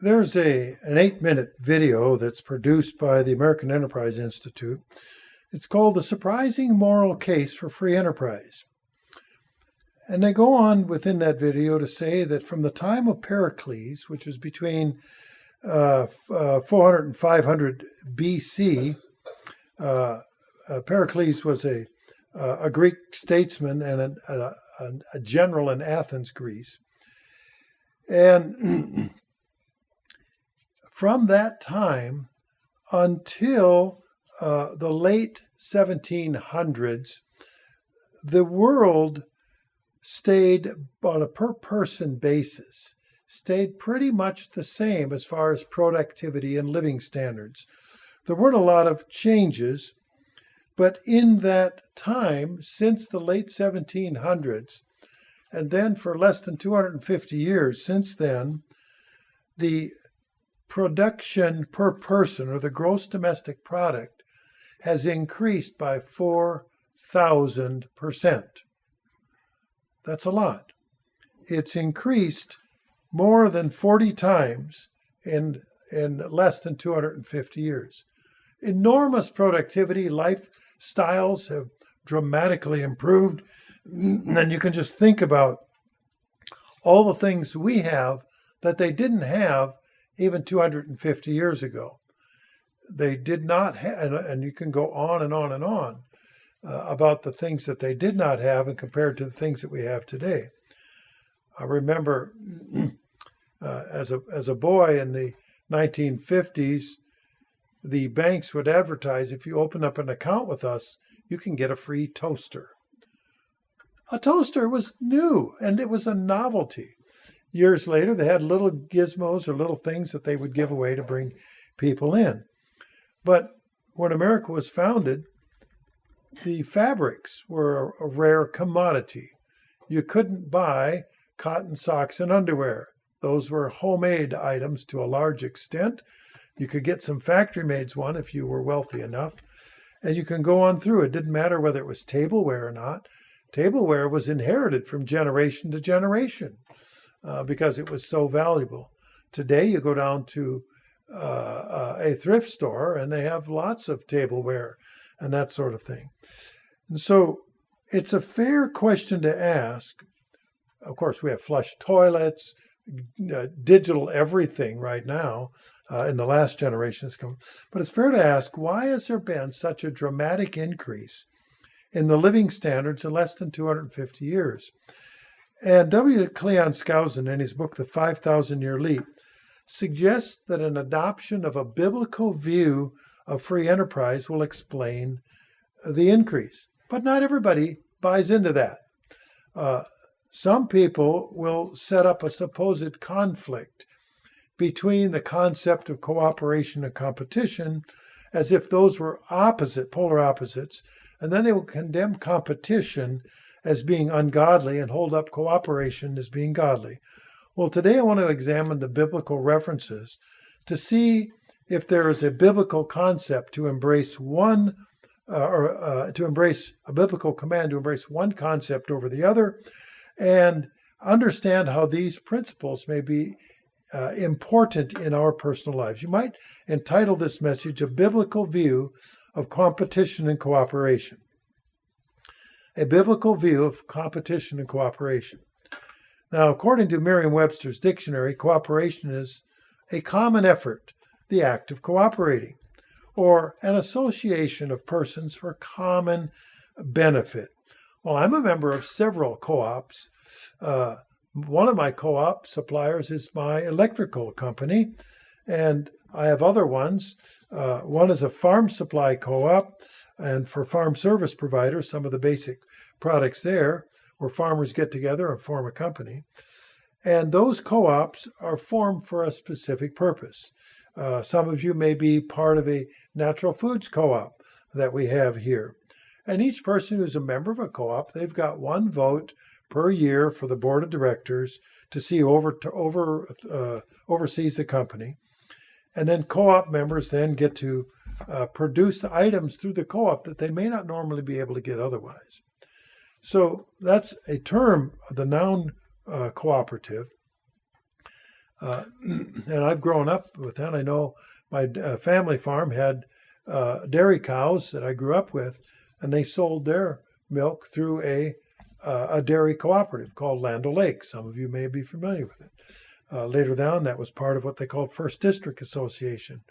There's an 8-minute video that's produced by the American Enterprise Institute. It's called The Surprising Moral Case for Free Enterprise. And they go on within that video to say that from the time of Pericles, which was between 400 and 500 BC, Pericles was a Greek statesman and a general in Athens, Greece. And from that time until the late 1700s, the world stayed on a per person basis, stayed pretty much the same as far as productivity and living standards. There weren't a lot of changes, but in that time, since the late 1700s, and then for less than 250 years since then, the production per person, or the gross domestic product, has increased by 4,000%. That's a lot. It's increased more than 40 times in less than 250 years. Enormous productivity, lifestyles have dramatically improved, and you can just think about all the things we have that they didn't have even 250 years ago. They did not have, and you can go on and on and on about the things that they did not have and compared to the things that we have today. I remember as a boy in the 1950s, the banks would advertise, if you open up an account with us, you can get a free toaster. A toaster was new, and it was a novelty. Years later, they had little gizmos or little things that they would give away to bring people in. But when America was founded, the fabrics were a rare commodity. You couldn't buy cotton socks and underwear. Those were homemade items to a large extent. You could get some factory-made one if you were wealthy enough. And you can go on through. It didn't matter whether it was tableware or not. Tableware was inherited from generation to generation because it was so valuable. Today, you go down to a thrift store and they have lots of tableware and that sort of thing. And so it's a fair question to ask. Of course, we have flush toilets, digital everything right now in the last generations. But it's fair to ask, why has there been such a dramatic increase in the living standards in less than 250 years? And W. Cleon Skousen, in his book, The 5,000-Year Leap, suggests that an adoption of a biblical view of free enterprise will explain the increase. But not everybody buys into that. Some people will set up a supposed conflict between the concept of cooperation and competition as if those were polar opposites, and then they will condemn competition as being ungodly and hold up cooperation as being godly. Well, today I want to examine the biblical references to see if there is a biblical concept to embrace to embrace a biblical command to embrace one concept over the other, and understand how these principles may be important in our personal lives. You might entitle this message, A Biblical View of Competition and Cooperation. A biblical view of competition and cooperation. Now, according to Merriam-Webster's dictionary, cooperation is a common effort, the act of cooperating, or an association of persons for common benefit. Well, I'm a member of several co-ops. One of my co-op suppliers is my electrical company, and I have other ones. One is a farm supply co-op, and for farm service providers, some of the basic products there, where farmers get together and form a company. And those co-ops are formed for a specific purpose. Some of you may be part of a natural foods co-op that we have here. And each person who's a member of a co-op, they've got one vote per year for the board of directors to see oversees the company. And then co-op members then get to produce items through the co-op that they may not normally be able to get otherwise. So that's a term, the noun cooperative. And I've grown up with that. I know my family farm had dairy cows that I grew up with, and they sold their milk through a dairy cooperative called Land O'Lakes. Some of you may be familiar with it. Later down, that was part of what they called First District Association,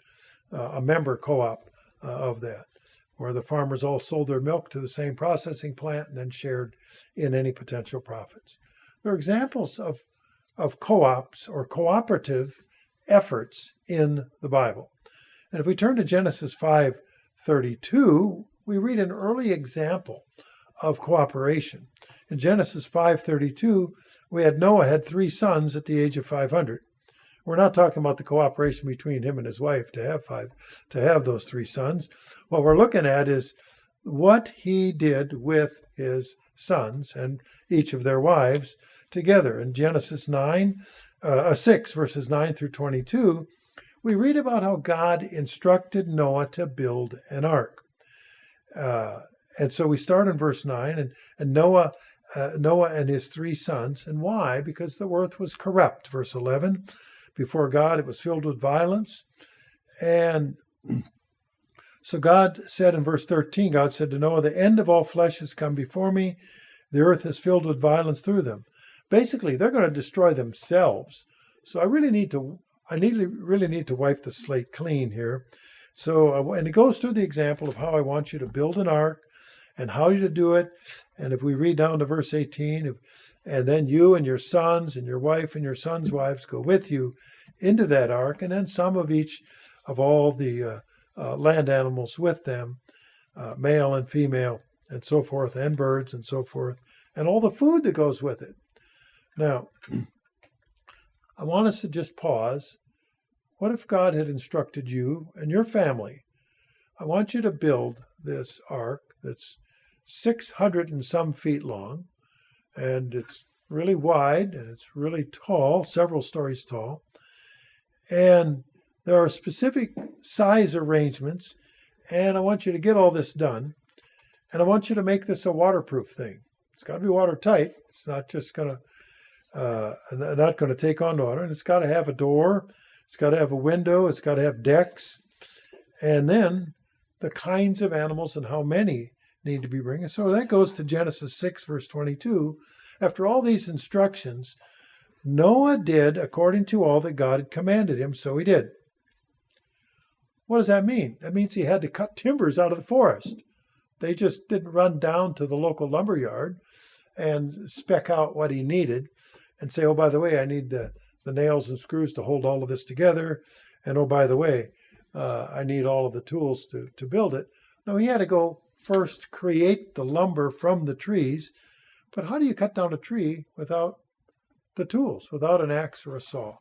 a member co-op of that, where the farmers all sold their milk to the same processing plant and then shared in any potential profits. There are examples of co-ops or cooperative efforts in the Bible. And if we turn to Genesis 5:32, we read an early example of cooperation. In Genesis 5:32, Noah had 3 sons at the age of 500. We're not talking about the cooperation between him and his wife to have those 3 sons. What we're looking at is what he did with his sons and each of their wives together. In Genesis 6, verses 9 through 22, we read about how God instructed Noah to build an ark. And so we start in verse 9, and Noah and his 3 sons. And why? Because the earth was corrupt. Verse 11, before God it was filled with violence. And so God said in verse 13, God said to Noah, the end of all flesh has come before me. The earth is filled with violence through them. Basically, they're going to destroy themselves. So I really need to wipe the slate clean here. So, and it goes through the example of how I want you to build an ark and how you to do it. And if we read down to verse 18, and then you and your sons and your wife and your sons' wives go with you into that ark, and then some of each of all the land animals with them, male and female, and so forth, and birds and so forth, and all the food that goes with it. Now, I want us to just pause. What if God had instructed you and your family? I want you to build this ark that's 600 and some feet long, and it's really wide, and it's really tall, several stories tall. And there are specific size arrangements, and I want you to get all this done. And I want you to make this a waterproof thing. It's got to be watertight. It's not just going to take on water. And it's got to have a door. It's got to have a window. It's got to have decks. And then the kinds of animals and how many need to be bringing. So that goes to Genesis 6, verse 22. After all these instructions, Noah did according to all that God had commanded him, so he did. What does that mean? That means he had to cut timbers out of the forest. They just didn't run down to the local lumber yard and spec out what he needed and say, oh, by the way, I need the nails and screws to hold all of this together. And oh, by the way, I need all of the tools to build it. No, he had to go first create the lumber from the trees. But how do you cut down a tree without the tools, without an axe or a saw?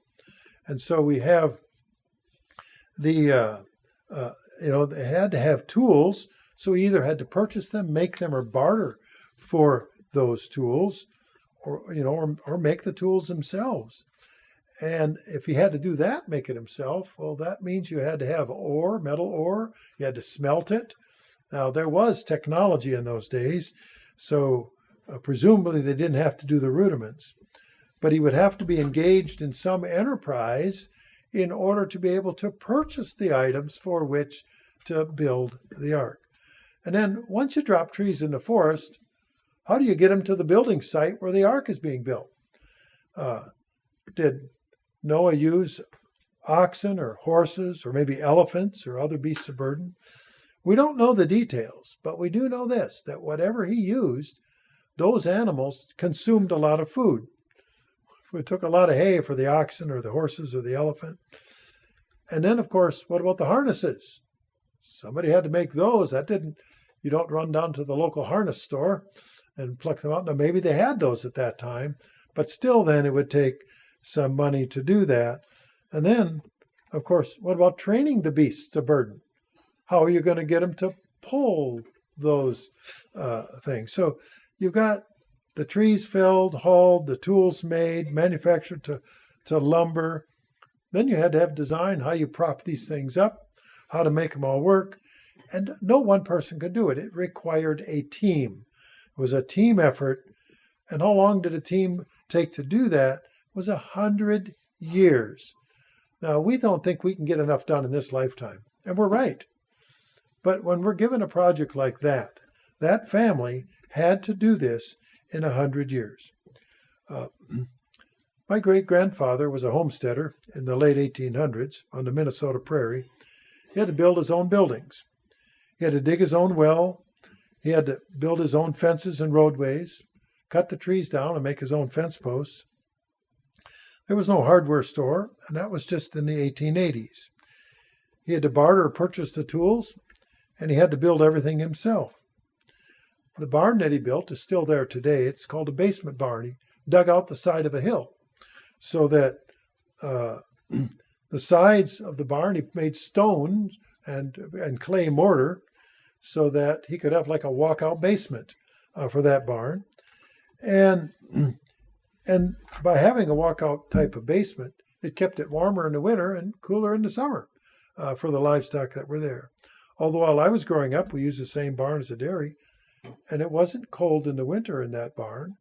And so we have they had to have tools. So he either had to purchase them, make them, or barter for those tools, or make the tools themselves. And if he had to do that, make it himself, well, that means you had to have ore, metal ore. You had to smelt it. Now, there was technology in those days, so presumably they didn't have to do the rudiments. But he would have to be engaged in some enterprise in order to be able to purchase the items for which to build the ark. And then once you drop trees in the forest, how do you get them to the building site where the ark is being built? Did Noah use oxen or horses or maybe elephants or other beasts of burden? We don't know the details, but we do know this, that whatever he used, those animals consumed a lot of food. It took a lot of hay for the oxen or the horses or the elephant. And then, of course, what about the harnesses? Somebody had to make those. You don't run down to the local harness store and pluck them out. Now, maybe they had those at that time, but still then it would take some money to do that. And then, of course, what about training the beasts of burden? How are you going to get them to pull those things? So you've got the trees felled, hauled, the tools made, manufactured to lumber. Then you had to have design, how you prop these things up, how to make them all work. And no one person could do it. It required a team. It was a team effort. And how long did a team take to do that? It was 100 years. Now, we don't think we can get enough done in this lifetime, and we're right. But when we're given a project like that, that family had to do this in 100 years. My great-grandfather was a homesteader in the late 1800s on the Minnesota prairie. He had to build his own buildings. He had to dig his own well. He had to build his own fences and roadways, cut the trees down and make his own fence posts. There was no hardware store, and that was just in the 1880s. He had to barter or purchase the tools, and he had to build everything himself. The barn that he built is still there today. It's called a basement barn. He dug out the side of a hill so that the sides of the barn, he made stone and clay mortar so that he could have like a walkout basement for that barn. And by having a walkout type of basement, it kept it warmer in the winter and cooler in the summer for the livestock that were there. Although while I was growing up, we used the same barn as a dairy, and it wasn't cold in the winter in that barn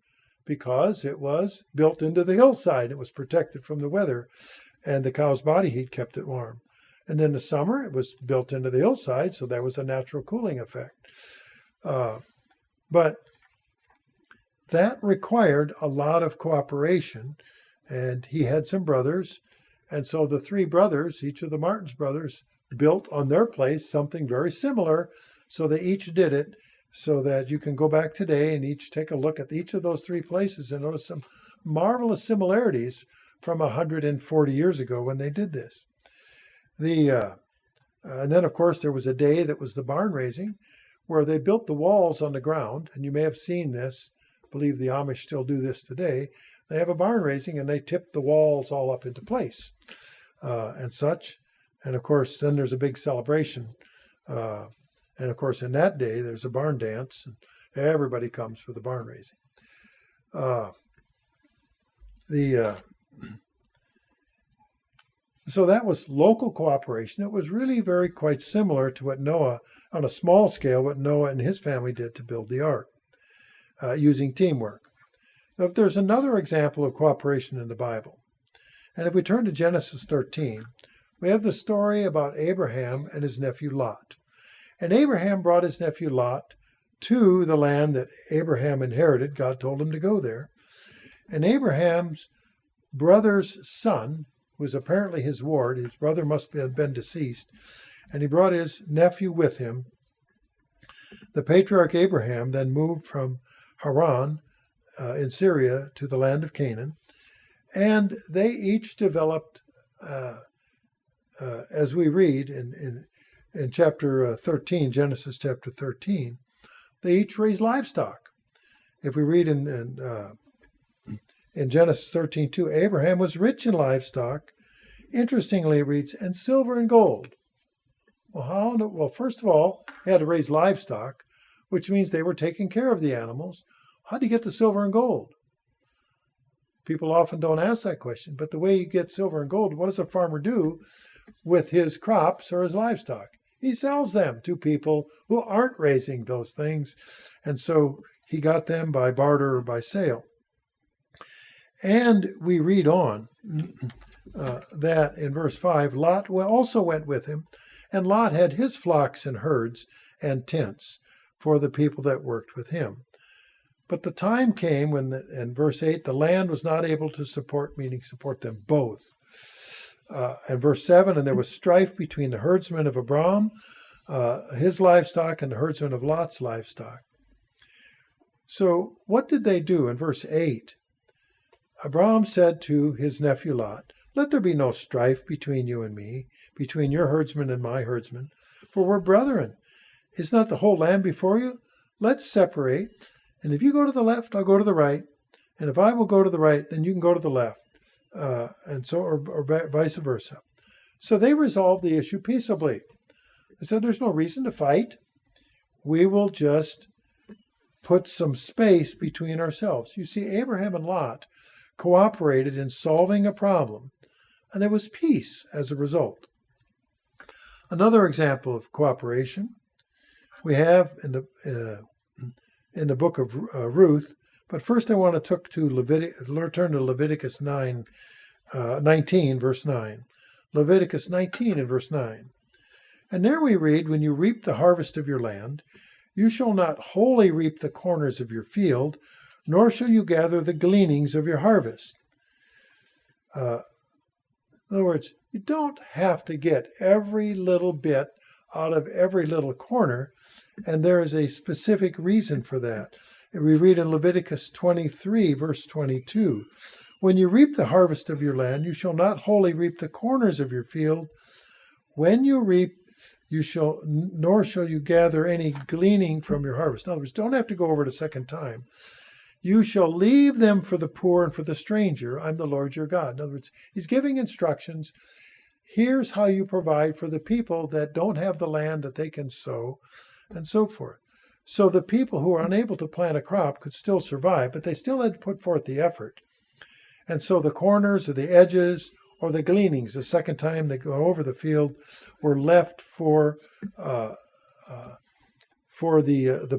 because it was built into the hillside. It was protected from the weather, and the cow's body heat kept it warm. And in the summer, it was built into the hillside, so there was a natural cooling effect. But that required a lot of cooperation, and he had some brothers, and so the three brothers, each of the Martens brothers, built on their place something very similar, so they each did it, so that you can go back today and each take a look at each of those three places and notice some marvelous similarities from 140 years ago when they did this. And then, of course, there was a day that was the barn raising, where they built the walls on the ground, and you may have seen this. I believe the Amish still do this today. They have a barn raising, and they tip the walls all up into place and such. And, of course, then there's a big celebration. And, of course, in that day, there's a barn dance, and everybody comes for the barn raising. So that was local cooperation. It was really quite similar to what Noah, on a small scale, what Noah and his family did to build the ark, using teamwork. Now, there's another example of cooperation in the Bible. And if we turn to Genesis 13, we have the story about Abraham and his nephew Lot. And Abraham brought his nephew Lot to the land that Abraham inherited. God told him to go there. And Abraham's brother's son, who was apparently his ward, his brother must have been deceased, and he brought his nephew with him. The patriarch Abraham then moved from Haran in Syria to the land of Canaan, and they each developed, as we read in chapter 13, Genesis chapter 13, they each raised livestock. If we read in Genesis 13:2, Abraham was rich in livestock. Interestingly, it reads, and silver and gold. Well, Well, first of all, they had to raise livestock, which means they were taking care of the animals. How do you get the silver and gold? People often don't ask that question, but the way you get silver and gold, what does a farmer do with his crops or his livestock? He sells them to people who aren't raising those things, and so he got them by barter or by sale. And we read on that in verse 5, Lot also went with him, and Lot had his flocks and herds and tents for the people that worked with him. But the time came when, in verse 8, the land was not able to support, meaning support them both. And verse 7, and there was strife between the herdsmen of Abram, his livestock, and the herdsmen of Lot's livestock. So what did they do in verse 8? Abram said to his nephew Lot, let there be no strife between you and me, between your herdsmen and my herdsmen, for we're brethren. Is not the whole land before you? Let's separate, and if you go to the left, I'll go to the right, and if I will go to the right, then you can go to the left, and so, or vice versa. So they resolved the issue peaceably. They said, there's no reason to fight. We will just put some space between ourselves. You see, Abraham and Lot cooperated in solving a problem, and there was peace as a result. Another example of cooperation we have in the book of Ruth, but first I want to turn to Leviticus 9, 19, verse 9. Leviticus 19 and verse 9. And there we read, when you reap the harvest of your land, you shall not wholly reap the corners of your field, nor shall you gather the gleanings of your harvest. In other words, you don't have to get every little bit out of every little corner, and there is a specific reason for that. And we read in Leviticus 23, verse 22, when you reap the harvest of your land, you shall not wholly reap the corners of your field. When you reap, nor shall you gather any gleaning from your harvest. In other words, don't have to go over it a second time. You shall leave them for the poor and for the stranger. I'm the Lord your God. In other words, he's giving instructions. Here's how you provide for the people that don't have the land that they can sow, and so forth. So the people who are unable to plant a crop could still survive, but they still had to put forth the effort. And so the corners or the edges or the gleanings, the second time they go over the field, were left for the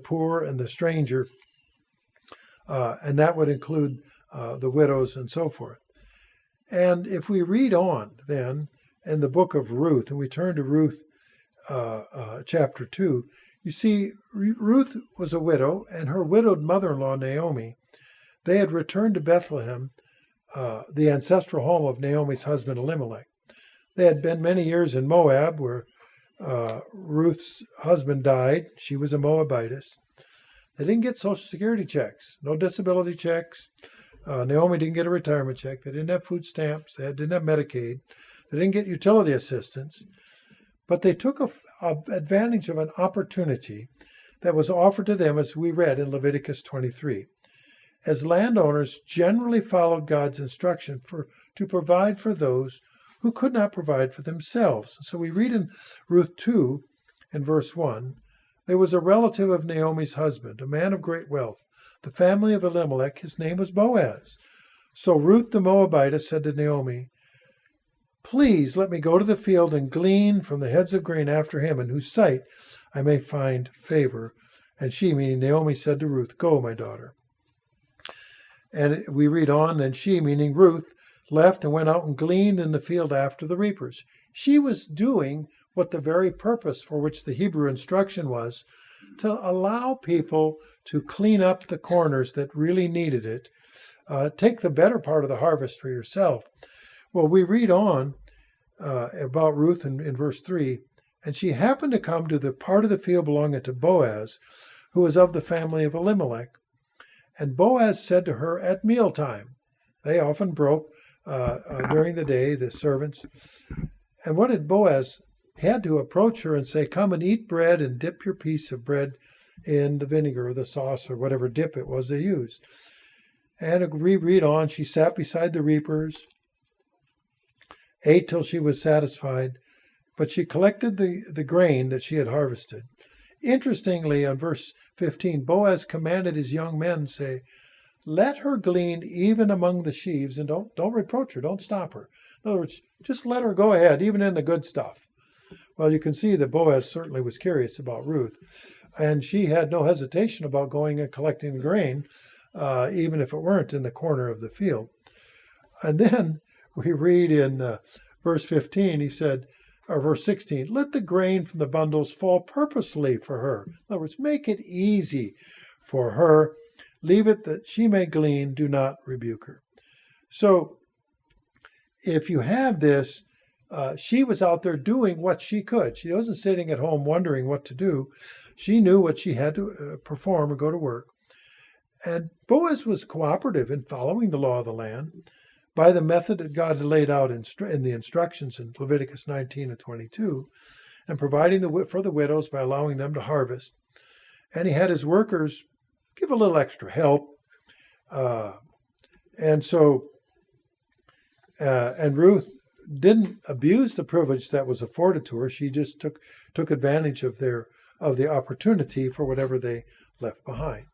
poor and the stranger, and that would include the widows and so forth. And if we read on then in the book of Ruth, and we turn to Ruth chapter 2, you see Ruth was a widow, and her widowed mother-in-law Naomi, they had returned to Bethlehem, the ancestral home of Naomi's husband Elimelech. They had been many years in Moab, where Ruth's husband died. She was a Moabitess. They didn't get Social Security checks, no disability checks. Naomi didn't get a retirement check. They didn't have food stamps. They didn't have Medicaid. They didn't get utility assistance. But they took advantage of an opportunity that was offered to them, as we read in Leviticus 23. As landowners generally followed God's instruction to provide for those who could not provide for themselves. So we read in Ruth 2 and verse 1, there was a relative of Naomi's husband, a man of great wealth, the family of Elimelech. His name was Boaz. So Ruth the Moabitess said to Naomi, please let me go to the field and glean from the heads of grain after him, in whose sight I may find favor. And she, meaning Naomi, said to Ruth, go, my daughter. And we read on, and she, meaning Ruth, left and went out and gleaned in the field after the reapers. She was doing what the very purpose for which the Hebrew instruction was, to allow people to clean up the corners that really needed it. Take the better part of the harvest for yourself. Well, we read on about Ruth in verse 3, and she happened to come to the part of the field belonging to Boaz, who was of the family of Elimelech. And Boaz said to her at mealtime, they often broke during the day, the servants. And what did Boaz? He had to approach her and say, come and eat bread and dip your piece of bread in the vinegar or the sauce or whatever dip it was they used. And we read on, she sat beside the reapers, ate till she was satisfied, but she collected the grain that she had harvested. Interestingly, on verse 15, Boaz commanded his young men, say, let her glean even among the sheaves, and don't reproach her, don't stop her. In other words, just let her go ahead, even in the good stuff. Well, you can see that Boaz certainly was curious about Ruth, and she had no hesitation about going and collecting the grain, even if it weren't in the corner of the field. And then we read in verse 15, he said, or verse 16, let the grain from the bundles fall purposely for her. In other words, make it easy for her. Leave it that she may glean. Do not rebuke her. So if you have this, she was out there doing what she could. She wasn't sitting at home wondering what to do. She knew what she had to perform or go to work. And Boaz was cooperative in following the law of the land by the method that God had laid out in the instructions in Leviticus 19 and 22, and providing for the widows by allowing them to harvest. And he had his workers give a little extra help. And Ruth didn't abuse the privilege that was afforded to her. She just took advantage of the opportunity for whatever they left behind.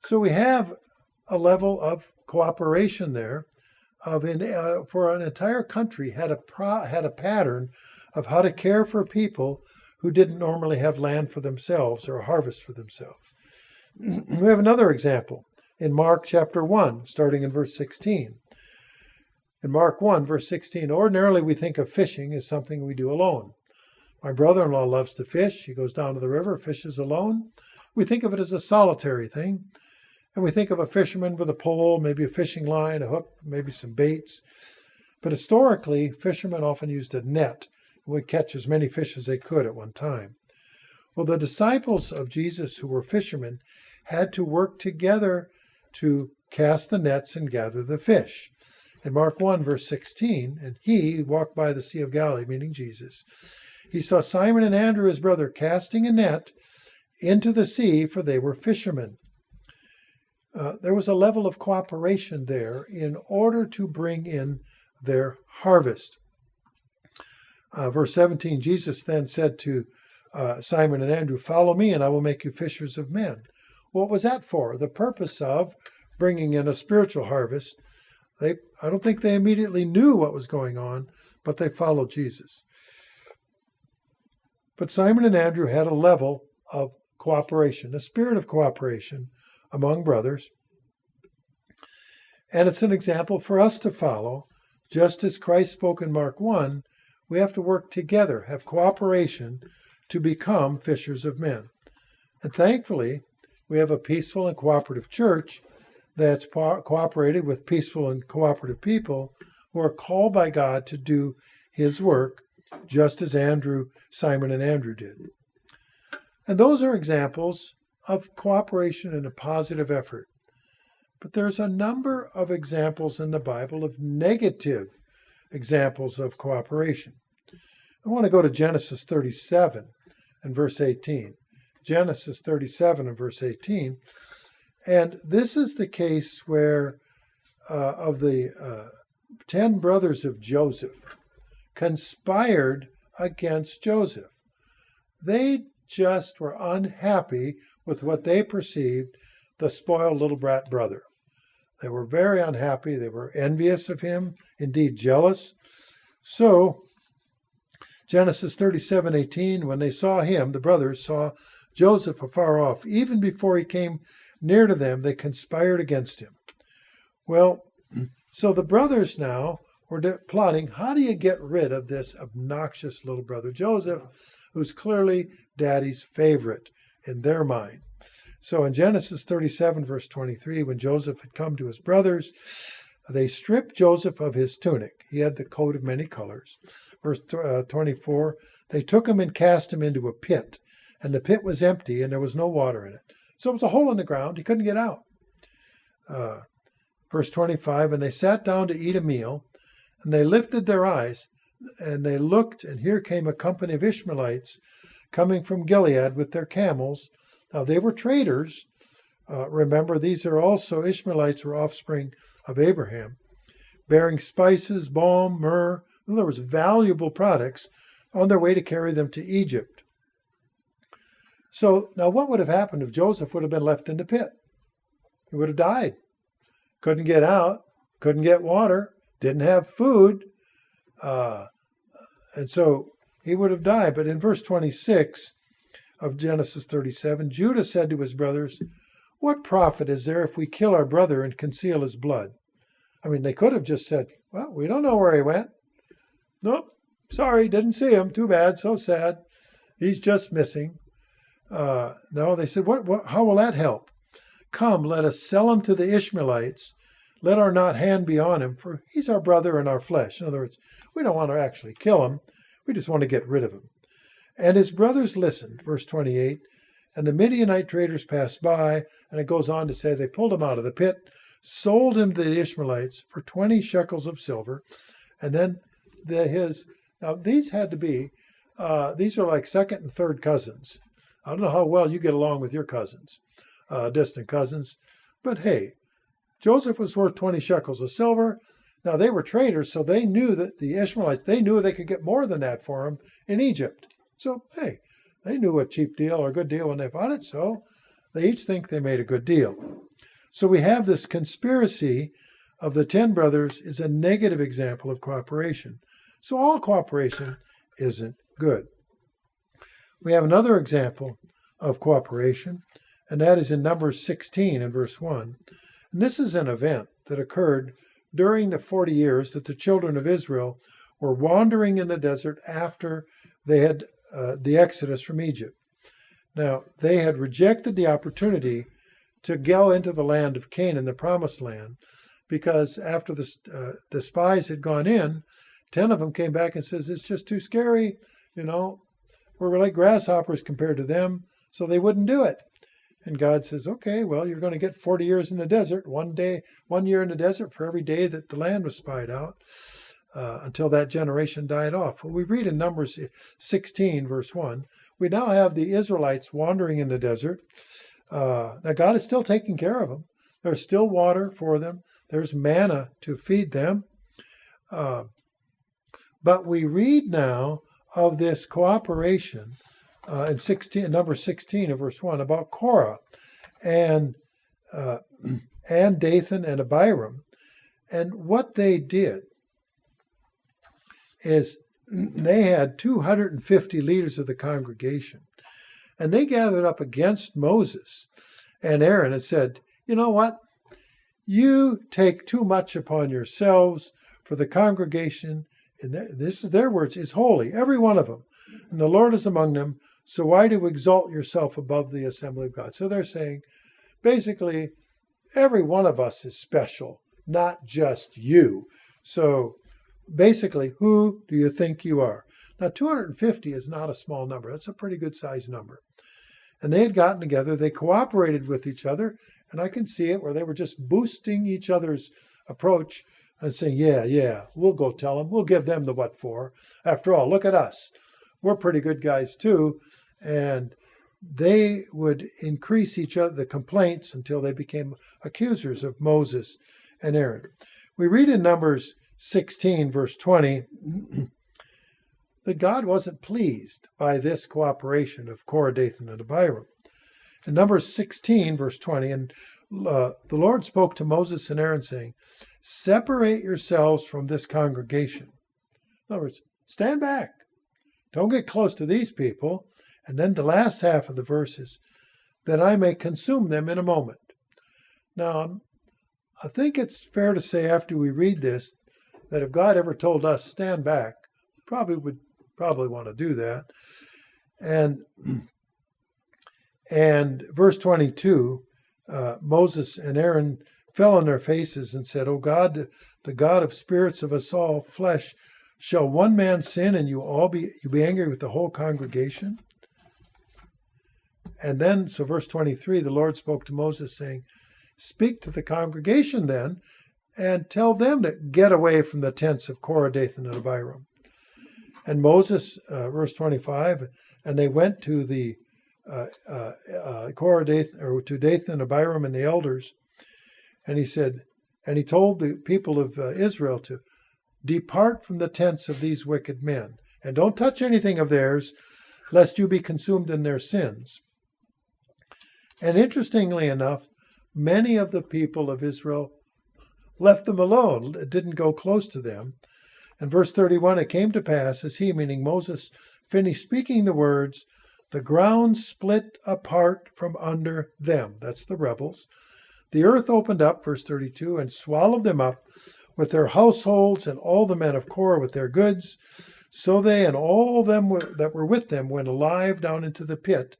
So we have a level of cooperation there. For an entire country had a pattern of how to care for people who didn't normally have land for themselves or a harvest for themselves. We have another example in Mark chapter 1, starting in verse 16. In Mark 1, verse 16, ordinarily we think of fishing as something we do alone. My brother-in-law loves to fish. He goes down to the river, fishes alone. We think of it as a solitary thing. And we think of a fisherman with a pole, maybe a fishing line, a hook, maybe some baits. But historically, fishermen often used a net and would catch as many fish as they could at one time. Well, the disciples of Jesus who were fishermen had to work together to cast the nets and gather the fish. In Mark 1, verse 16, and he walked by the Sea of Galilee, meaning Jesus. He saw Simon and Andrew, his brother, casting a net into the sea, for they were fishermen. There was a level of cooperation there in order to bring in their harvest. Verse 17, Jesus then said to Simon and Andrew, follow me and I will make you fishers of men. What was that for? The purpose of bringing in a spiritual harvest. I don't think they immediately knew what was going on, but they followed Jesus. But Simon and Andrew had a level of cooperation, a spirit of cooperation among brothers. And it's an example for us to follow. Just as Christ spoke in Mark 1, we have to work together, have cooperation to become fishers of men. And thankfully, we have a peaceful and cooperative church that's cooperated with peaceful and cooperative people who are called by God to do his work, just as Simon and Andrew did. And those are examples of cooperation and a positive effort. But there's a number of examples in the Bible of negative examples of cooperation. I want to go to Genesis 37 and verse 18. Genesis 37 and verse 18. And this is the case where of the 10 brothers of Joseph conspired against Joseph. They just were unhappy with what they perceived the spoiled little brat brother. They were very unhappy. They were envious of him, indeed jealous. So, Genesis 37:18, when they saw him, the brothers saw Joseph afar off. Even before he came near to them, they conspired against him. Well, so the brothers now were plotting, how do you get rid of this obnoxious little brother Joseph, who's clearly daddy's favorite in their mind? So in Genesis 37, verse 23, when Joseph had come to his brothers, they stripped Joseph of his tunic. He had the coat of many colors. Verse 24, they took him and cast him into a pit, and the pit was empty and there was no water in it. So it was a hole in the ground. He couldn't get out. Verse 25, and they sat down to eat a meal, and they lifted their eyes, and they looked, and here came a company of Ishmaelites coming from Gilead with their camels. Now, they were traders. Remember, these are also, Ishmaelites were offspring of Abraham, bearing spices, balm, myrrh. In other words, valuable products on their way to carry them to Egypt. So, now what would have happened if Joseph would have been left in the pit? He would have died. Couldn't get out, couldn't get water, didn't have food. And so he would have died. But in verse 26 of Genesis 37, Judah said to his brothers, what profit is there if we kill our brother and conceal his blood? I mean, they could have just said, well, we don't know where he went. Nope, sorry, didn't see him. Too bad, so sad. He's just missing. No, they said, how will that help? Come, let us sell him to the Ishmaelites. Let our not hand be on him, for he's our brother and our flesh. In other words, we don't want to actually kill him. We just want to get rid of him. And his brothers listened, verse 28, and the Midianite traders passed by, and it goes on to say they pulled him out of the pit, sold him to the Ishmaelites for 20 shekels of silver, and then now these had to be, these are like second and third cousins. I don't know how well you get along with your cousins, distant cousins, but hey, Joseph was worth 20 shekels of silver. Now they were traders, so they knew that the Ishmaelites, they knew they could get more than that for him in Egypt. So, hey, they knew a cheap deal or a good deal when they bought it, so they each think they made a good deal. So we have this conspiracy of the 10 brothers is a negative example of cooperation. So all cooperation isn't good. We have another example of cooperation, and that is in Numbers 16 and verse 1. And this is an event that occurred during the 40 years that the children of Israel were wandering in the desert after they had the exodus from Egypt. Now, they had rejected the opportunity to go into the land of Canaan, the promised land, because after the spies had gone in, 10 of them came back and says, it's just too scary. We're like grasshoppers compared to them, so they wouldn't do it. And God says, okay, well, you're going to get 40 years in the desert, 1 year in the desert for every day that the land was spied out, until that generation died off. Well, we read in Numbers 16, verse 1, we now have the Israelites wandering in the desert. Now, God is still taking care of them. There's still water for them. There's manna to feed them. But we read now of this cooperation in Numbers 16 of verse 1 about Korah and Dathan and Abiram. And what they did is they had 250 leaders of the congregation. And they gathered up against Moses and Aaron and said, you know what? You take too much upon yourselves, for the congregation, and this is their words, is holy, every one of them. And the Lord is among them. So why do you exalt yourself above the assembly of God? So they're saying, basically, every one of us is special, not just you. So basically, who do you think you are? Now, 250 is not a small number. That's a pretty good sized number. And they had gotten together. They cooperated with each other. And I can see it where they were just boosting each other's approach and saying, yeah, we'll go tell them. We'll give them the what for. After all, look at us. We're pretty good guys too. And they would increase each other, the complaints, until they became accusers of Moses and Aaron. We read in Numbers 16, verse 20, that God wasn't pleased by this cooperation of Korah, Dathan, and Abiram. In Numbers 16, verse 20, and the Lord spoke to Moses and Aaron, saying, separate yourselves from this congregation. In other words, stand back. Don't get close to these people. And then the last half of the verse is, that I may consume them in a moment. Now, I think it's fair to say after we read this, that if God ever told us, stand back, probably would want to do that. And verse 22, Moses and Aaron fell on their faces and said, O God, the God of spirits of us all, flesh, shall one man sin and you be angry with the whole congregation? And then, so verse 23, the Lord spoke to Moses saying, speak to the congregation then and tell them to get away from the tents of Korah, Dathan, and Abiram. And Moses, verse 25, and they went to the Korah, Dathan, or to Dathan, Abiram, and the elders, and he told the people of Israel to depart from the tents of these wicked men, and don't touch anything of theirs, lest you be consumed in their sins. And interestingly enough, many of the people of Israel left them alone, didn't go close to them. And verse 31, it came to pass, as he, meaning Moses, finished speaking the words, the ground split apart from under them. That's the rebels. The earth opened up, verse 32, and swallowed them up with their households and all the men of Korah with their goods. So they and all them that were with them went alive down into the pit.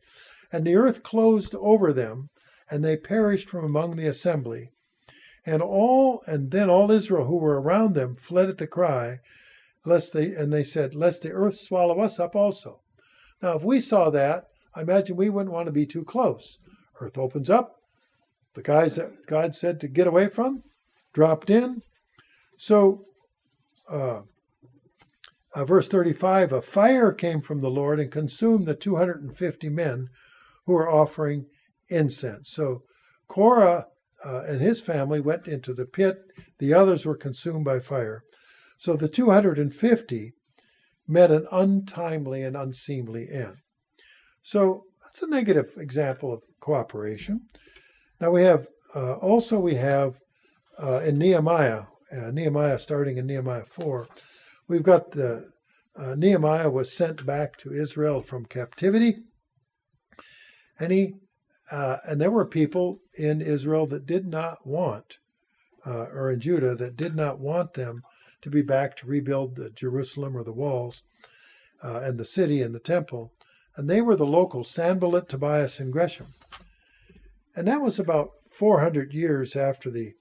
And the earth closed over them, and they perished from among the assembly. And then all Israel who were around them fled at the cry, they said, lest the earth swallow us up also. Now, if we saw that, I imagine we wouldn't want to be too close. Earth opens up. The guys that God said to get away from dropped in. So, verse 35, a fire came from the Lord and consumed the 250 men who were offering incense. So Korah and his family went into the pit. The others were consumed by fire. So the 250 met an untimely and unseemly end. So that's a negative example of cooperation. Now we have in Nehemiah, starting in Nehemiah 4, we've got Nehemiah was sent back to Israel from captivity, and there were people in Israel that did not want or in Judah that did not want them to be back to rebuild Jerusalem or the walls and the city and the temple. And they were the locals, Sanballat, Tobias, and Geshem. And that was about 400 years after the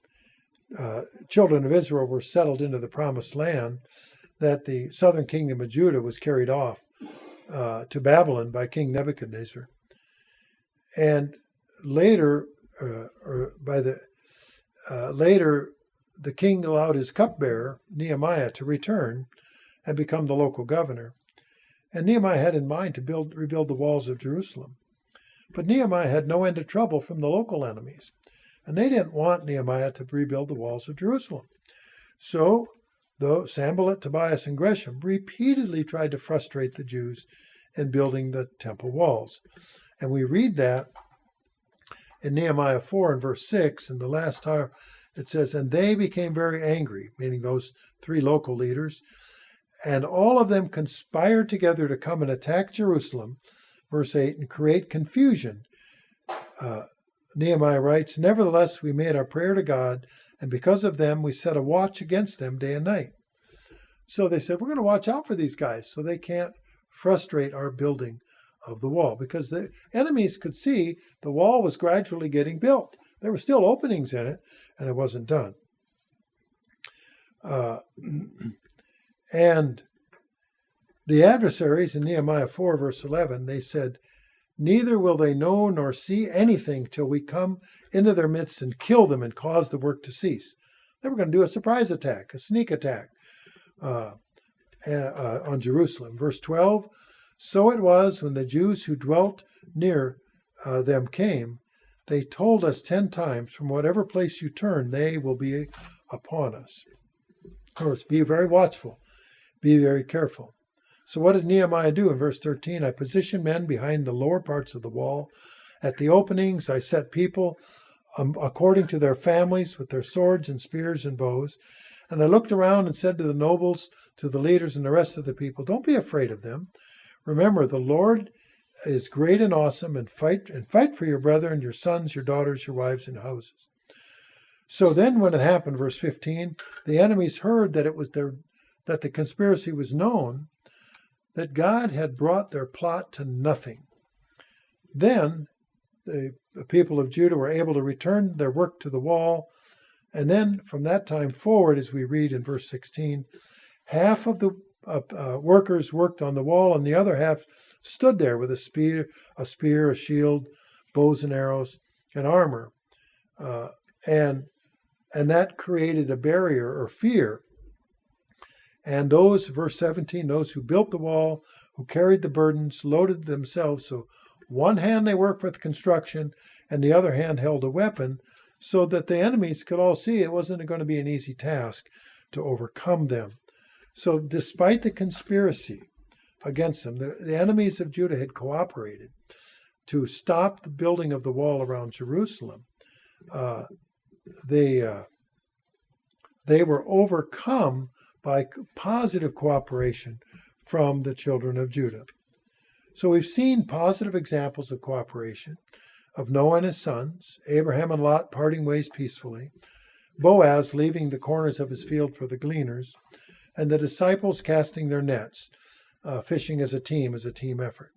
children of Israel were settled into the promised land, that the southern kingdom of Judah was carried off to Babylon by King Nebuchadnezzar. And later, later, the king allowed his cupbearer, Nehemiah, to return and become the local governor. And Nehemiah had in mind to rebuild the walls of Jerusalem. But Nehemiah had no end of trouble from the local enemies. And they didn't want Nehemiah to rebuild the walls of Jerusalem. So, though Sanballat, Tobias, and Geshem repeatedly tried to frustrate the Jews in building the temple walls. And we read that in Nehemiah 4 and verse 6, and the last time it says, "And they became very angry," meaning those three local leaders, "and all of them conspired together to come and attack Jerusalem," verse 8, "and create confusion." Nehemiah writes, "Nevertheless, we made our prayer to God, and because of them, we set a watch against them day and night." So they said, we're going to watch out for these guys so they can't frustrate our building of the wall, because the enemies could see the wall was gradually getting built. There were still openings in it, and it wasn't done. And the adversaries in Nehemiah 4, verse 11, they said, "Neither will they know nor see anything till we come into their midst and kill them and cause the work to cease." They were going to do a surprise attack, a sneak attack on Jerusalem. Verse 12, "So it was when the Jews who dwelt near them came, they told us 10 times, from whatever place you turn, they will be upon us." Of course, be very watchful, be very careful. So what did Nehemiah do in verse 13? "I positioned men behind the lower parts of the wall. At the openings, I set people according to their families with their swords and spears and bows. And I looked around and said to the nobles, to the leaders and the rest of the people, don't be afraid of them. Remember, the Lord is great and awesome, and fight for your brethren, your sons, your daughters, your wives, and houses." So then when it happened, verse 15, the enemies heard that that the conspiracy was known, that God had brought their plot to nothing. Then the people of Judah were able to return their work to the wall. And then from that time forward, as we read in verse 16, half of the workers worked on the wall, and the other half stood there with a spear, a shield, bows and arrows, and armor. And that created a barrier or fear. And those, verse 17, those who built the wall, who carried the burdens, loaded themselves. So one hand they worked with construction, and the other hand held a weapon, so that the enemies could all see it wasn't going to be an easy task to overcome them. So despite the conspiracy against them, the enemies of Judah had cooperated to stop the building of the wall around Jerusalem. They were overcome by positive cooperation from the children of Judah. So we've seen positive examples of cooperation, of Noah and his sons, Abraham and Lot parting ways peacefully, Boaz leaving the corners of his field for the gleaners, and the disciples casting their nets, fishing as a team effort.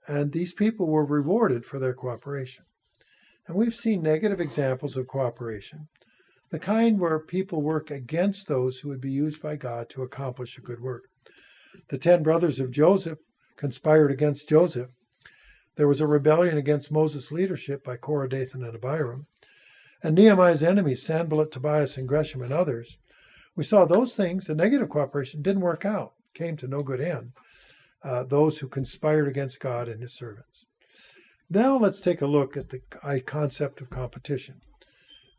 And these people were rewarded for their cooperation. And we've seen negative examples of cooperation, the kind where people work against those who would be used by God to accomplish a good work. The 10 brothers of Joseph conspired against Joseph. There was a rebellion against Moses' leadership by Korah, Dathan, and Abiram. And Nehemiah's enemies, Sanballat, Tobias, and Geshem, and others, we saw those things, the negative cooperation, didn't work out, came to no good end. Those who conspired against God and his servants. Now let's take a look at the concept of competition.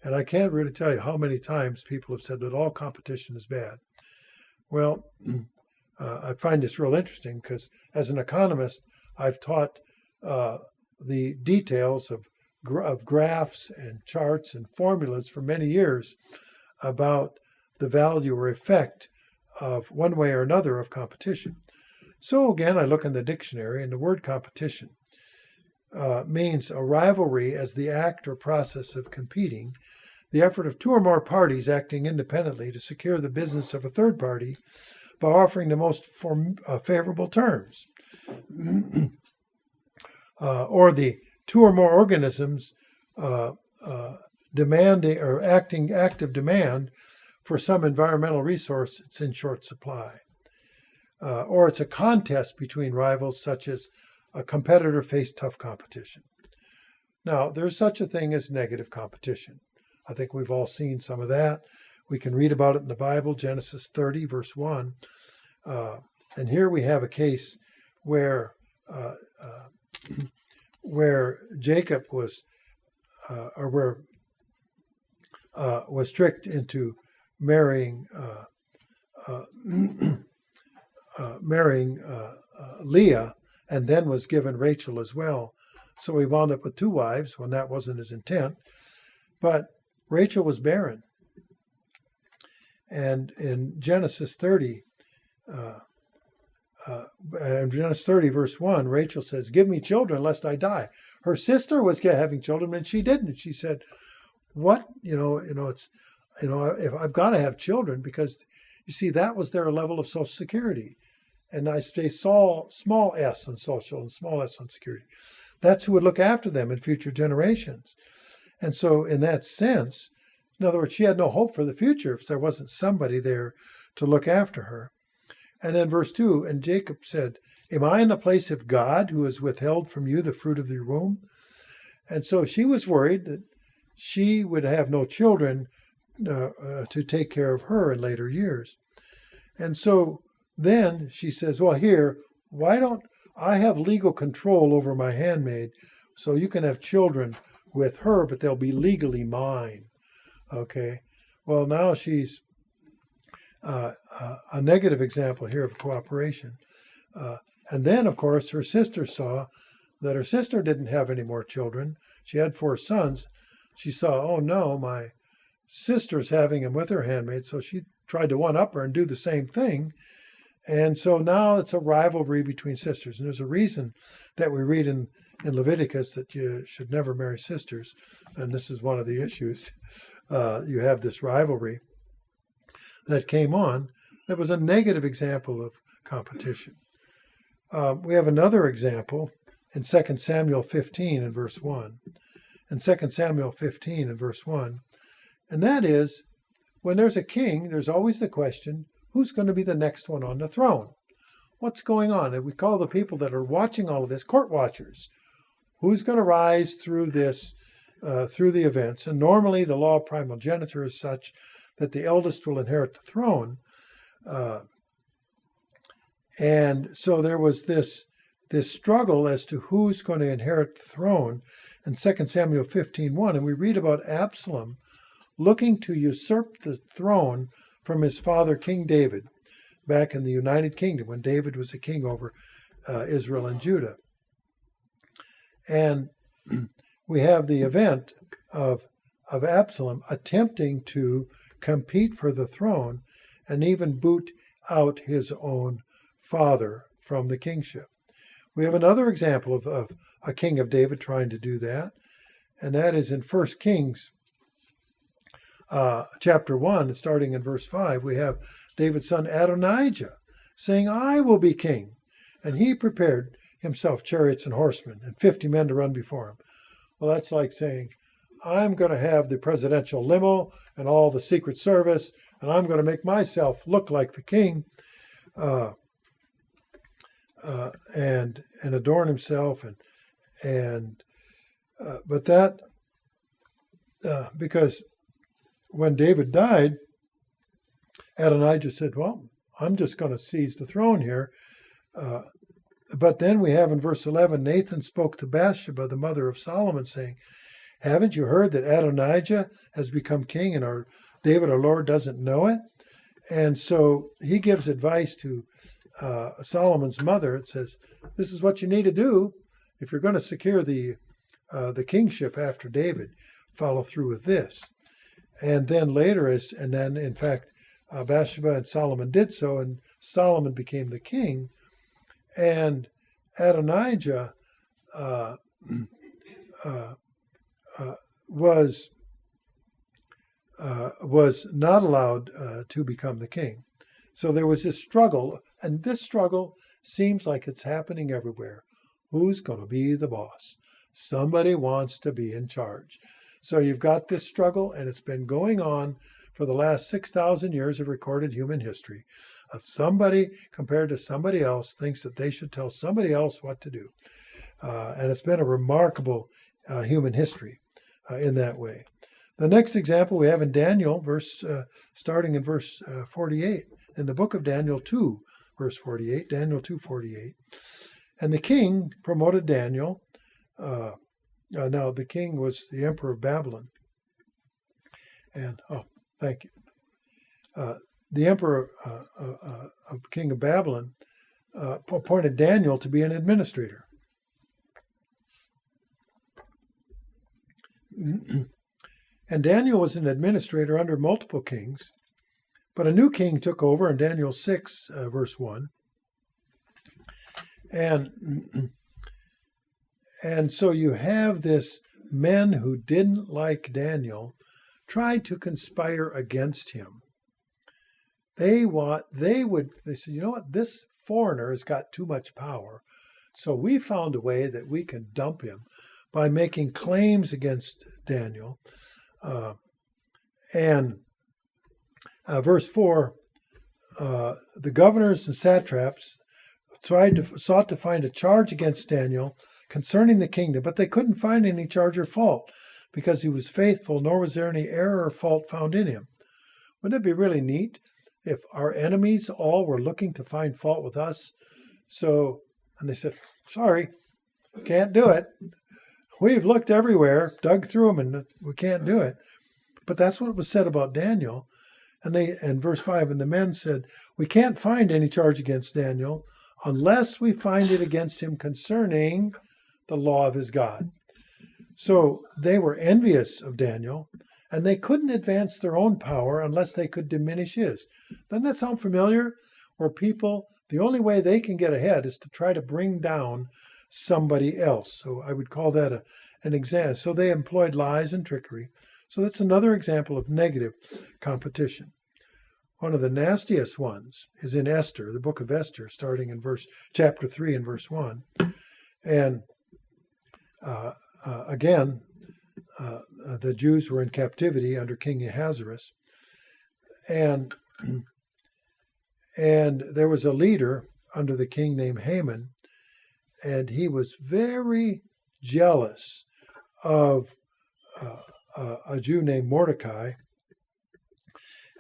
And I can't really tell you how many times people have said that all competition is bad. Well, I find this real interesting because as an economist, I've taught the details of graphs and charts and formulas for many years about the value or effect of one way or another of competition. So again, I look in the dictionary, and the word competition means a rivalry as the act or process of competing the effort of two or more parties acting independently to secure the business of a third party by offering the most favorable terms, or the two or more organisms demanding or acting active demand for some environmental resource that's in short supply. Or it's a contest between rivals, such as a competitor face tough competition. Now, there's such a thing as negative competition. I think we've all seen some of that. We can read about it in the Bible, Genesis 30, verse 1. And here we have a case where Jacob was tricked into marrying Leah, and then was given Rachel as well. So he wound up with two wives when that wasn't his intent. But Rachel was barren. And in Genesis 30, verse 1, Rachel says, "Give me children lest I die." Her sister was having children and she didn't. She said, "What? If I've got to have children," because you see, that was their level of Social Security. And I say small s on social and small s on security. That's who would look after them in future generations. And so in that sense, in other words, she had no hope for the future if there wasn't somebody there to look after her. And then verse 2, and Jacob said, "Am I in the place of God who has withheld from you the fruit of your womb?" And so she was worried that she would have no children to take care of her in later years. And so then she says, "Well, here, why don't I have legal control over my handmaid, so you can have children with her, but they'll be legally mine." Okay. Well, now she's a negative example here of cooperation. And then, of course, her sister saw that her sister didn't have any more children. She had 4 sons. She saw, oh no, my sister's having them with her handmaid. So she tried to one-up her and do the same thing. And so now it's a rivalry between sisters. And there's a reason that we read in Leviticus that you should never marry sisters. And this is one of the issues. You have this rivalry that came on that was a negative example of competition. We have another example in 2 Samuel 15 and verse 1. In 2 Samuel 15 and verse 1. And that is, when there's a king, there's always the question, who's going to be the next one on the throne? What's going on? And we call the people that are watching all of this court watchers. Who's going to rise through this, through the events? And normally the law of primogeniture is such that the eldest will inherit the throne. And so there was this struggle as to who's going to inherit the throne in 2 Samuel 15:1. And we read about Absalom looking to usurp the throne from his father, King David, back in the United Kingdom when David was a king over Israel and Judah. And we have the event of Absalom attempting to compete for the throne and even boot out his own father from the kingship. We have another example of a king of David trying to do that, and that is in 1 Kings chapter 1, starting in verse 5. We have David's son Adonijah saying, "I will be king." And he prepared himself chariots and horsemen and 50 men to run before him. Well, that's like saying, I'm going to have the presidential limo and all the Secret Service, and I'm going to make myself look like the king and adorn himself. But that, because when David died, Adonijah said, well, I'm just going to seize the throne here. But then we have in verse 11, Nathan spoke to Bathsheba, the mother of Solomon, saying, haven't you heard that Adonijah has become king and David, our Lord, doesn't know it? And so he gives advice to Solomon's mother. It says, this is what you need to do if you're going to secure the kingship after David. Follow through with this. And then later, in fact, Bathsheba and Solomon did so, and Solomon became the king. And Adonijah was was not allowed to become the king. So there was this struggle, and this struggle seems like it's happening everywhere. Who's going to be the boss? Somebody wants to be in charge. So you've got this struggle, and it's been going on for the last 6,000 years of recorded human history. Of somebody compared to somebody else thinks that they should tell somebody else what to do. And it's been a remarkable human history in that way. The next example we have in Daniel, starting in verse 48, in the book of Daniel 2, verse 48, Daniel 2:48. And the king promoted Daniel. Now, the king was the emperor of Babylon. And, thank you. The emperor, king of Babylon, appointed Daniel to be an administrator. And Daniel was an administrator under multiple kings, but a new king took over in Daniel 6, verse 1. And so you have this men who didn't like Daniel tried to conspire against him. They said, you know what, this foreigner has got too much power. So we found a way that we can dump him by making claims against Daniel. Verse 4, the governors and satraps sought to find a charge against Daniel concerning the kingdom, but they couldn't find any charge or fault because he was faithful, nor was there any error or fault found in him. Wouldn't it be really neat if our enemies all were looking to find fault with us? And they said, sorry, can't do it. We've looked everywhere, dug through them, and we can't do it. But that's what was said about Daniel. And verse 5, and the men said, we can't find any charge against Daniel unless we find it against him concerning the law of his God. So they were envious of Daniel, and they couldn't advance their own power unless they could diminish his. Doesn't that sound familiar? Where people, the only way they can get ahead is to try to bring down somebody else. So I would call that an example. So they employed lies and trickery. So that's another example of negative competition. One of the nastiest ones is in Esther, the book of Esther, starting in chapter 3 and verse 1. And again, the Jews were in captivity under King Ahasuerus. And there was a leader under the king named Haman, and he was very jealous of a Jew named Mordecai.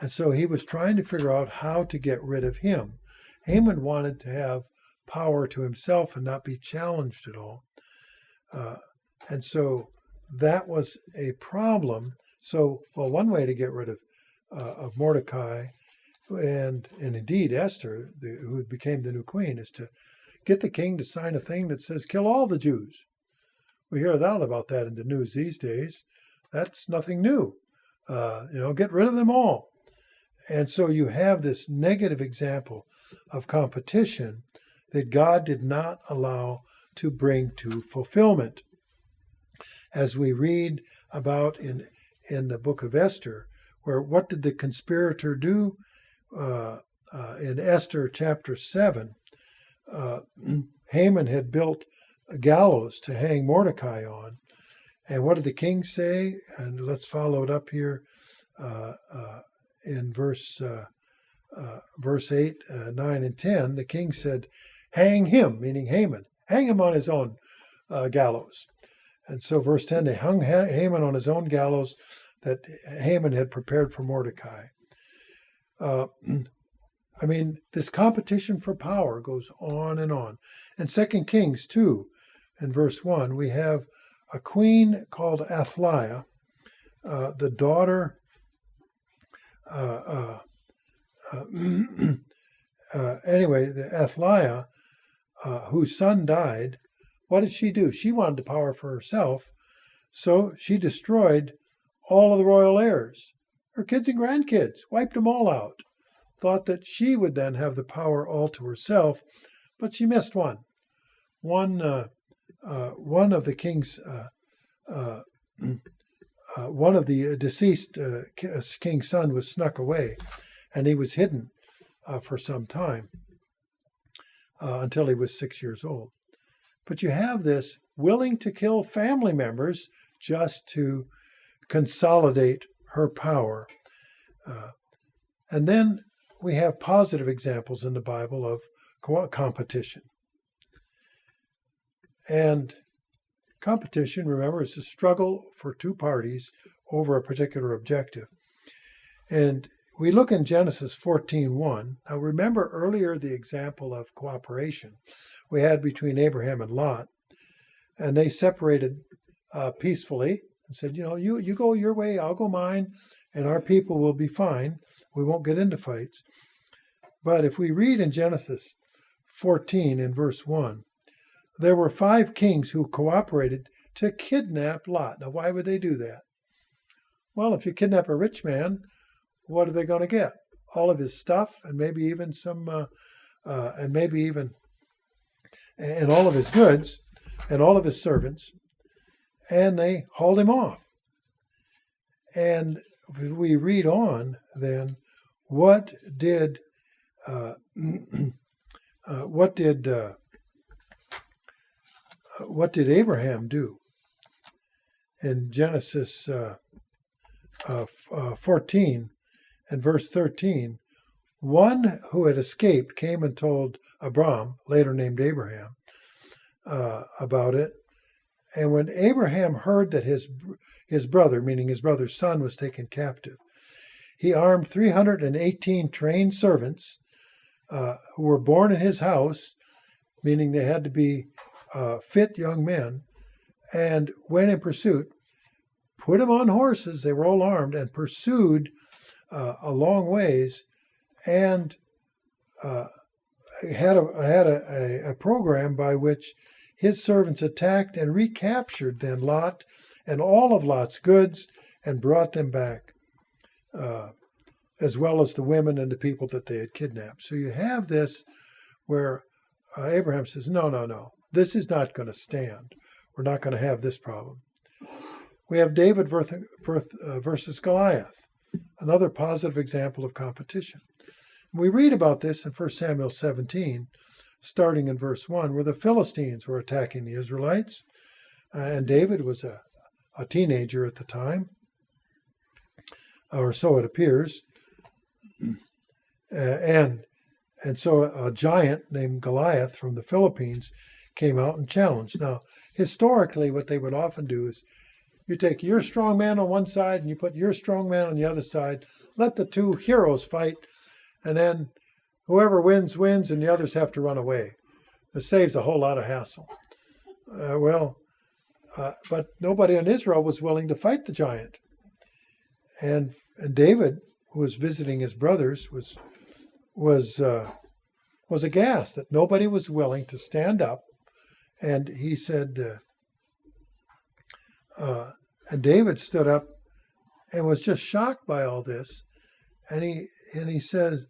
And so he was trying to figure out how to get rid of him. Haman wanted to have power to himself and not be challenged at all. And so that was a problem. So, one way to get rid of Mordecai and indeed Esther, who became the new queen, is to get the king to sign a thing that says, kill all the Jews. We hear about that in the news these days. That's nothing new. Get rid of them all. And so you have this negative example of competition that God did not allow to bring to fulfillment. As we read about in the book of Esther, where what did the conspirator do? In Esther chapter 7, Haman had built a gallows to hang Mordecai on. And what did the king say? And let's follow it up here in verse 8, 9, and 10. The king said, hang him, meaning Haman. Hang him on his own gallows. And so verse 10, they hung Haman on his own gallows that Haman had prepared for Mordecai. This competition for power goes on and on. In 2 Kings 2, in verse 1, we have a queen called Athaliah, the daughter, the Athaliah, whose son died. What did she do? She wanted the power for herself, so she destroyed all of the royal heirs, her kids and grandkids, wiped them all out. Thought that she would then have the power all to herself, but she missed one. One of the king's one of the deceased king's son was snuck away, and he was hidden for some time until he was 6 years old. But you have this willing to kill family members just to consolidate her power. And then we have positive examples in the Bible of competition. And competition, remember, is a struggle for two parties over a particular objective. And we look in Genesis 14:1. Now remember earlier the example of cooperation we had between Abraham and Lot. And they separated peacefully and said, you go your way, I'll go mine, and our people will be fine. We won't get into fights. But if we read in Genesis 14 in verse 1, there were 5 kings who cooperated to kidnap Lot. Now, why would they do that? Well, if you kidnap a rich man, what are they going to get? All of his stuff, and maybe even and all of his goods, and all of his servants, and they hauled him off. And if we read on, then what did Abraham do? In Genesis 14 and verse 13, one who had escaped came and told Abram, later named Abraham, about it. And when Abraham heard that his brother, meaning his brother's son, was taken captive, he armed 318 trained servants who were born in his house, meaning they had to be fit young men, and went in pursuit, put them on horses, they were all armed, and pursued a long ways, and had a program by which his servants attacked and recaptured then Lot and all of Lot's goods and brought them back, as well as the women and the people that they had kidnapped. So you have this where Abraham says, no, this is not going to stand. We're not going to have this problem. We have David versus Goliath, another positive example of competition. We read about this in 1 Samuel 17, starting in verse 1, where the Philistines were attacking the Israelites, and David was a teenager at the time, or so it appears. And so a giant named Goliath from the Philippines came out and challenged. Now, historically, what they would often do is you take your strong man on one side and you put your strong man on the other side, let the two heroes fight, and then whoever wins, and the others have to run away. It saves a whole lot of hassle. But nobody in Israel was willing to fight the giant. And David, who was visiting his brothers, was aghast that nobody was willing to stand up. And he said, and David stood up and was just shocked by all this. And he says,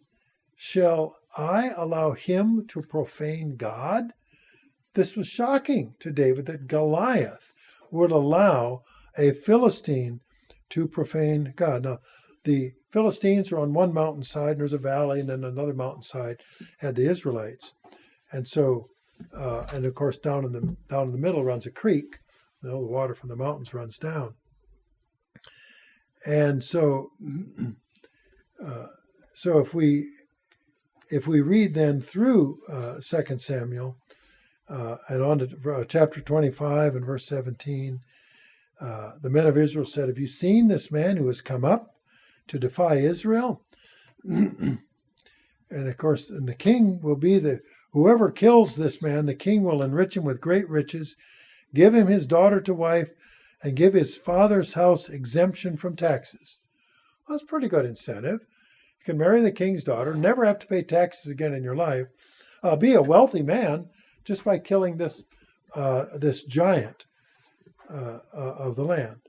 "Shall I allow him to profane God?" This was shocking to David that Goliath would allow a Philistine to profane God. Now, the Philistines are on one mountainside, and there's a valley, and then another mountainside had the Israelites. And so, and of course, down in the middle runs a creek. The water from the mountains runs down. And so, if we read then through 2 Samuel and on to chapter 25 and verse 17, the men of Israel said, "Have you seen this man who has come up to defy Israel?" And of course, and the king will be whoever kills this man, the king will enrich him with great riches, give him his daughter to wife, and give his father's house exemption from taxes. Well, that's a pretty good incentive. You can marry the king's daughter, never have to pay taxes again in your life, be a wealthy man just by killing this giant of the land.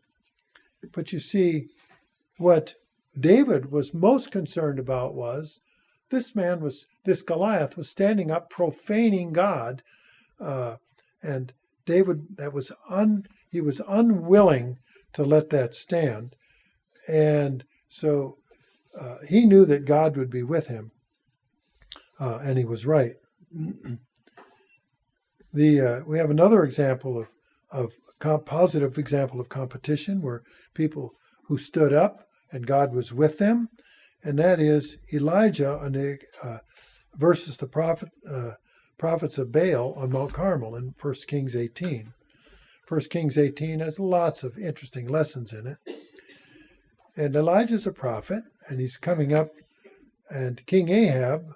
But you see, what David was most concerned about was this Goliath was standing up profaning God, and David, he was unwilling to let that stand. And so he knew that God would be with him, and he was right. We have another example of positive example of competition where people who stood up and God was with them, and that is Elijah versus the prophets of Baal on Mount Carmel in 1 Kings 18. 1 Kings 18 has lots of interesting lessons in it. And Elijah's a prophet, and he's coming up, and King Ahab,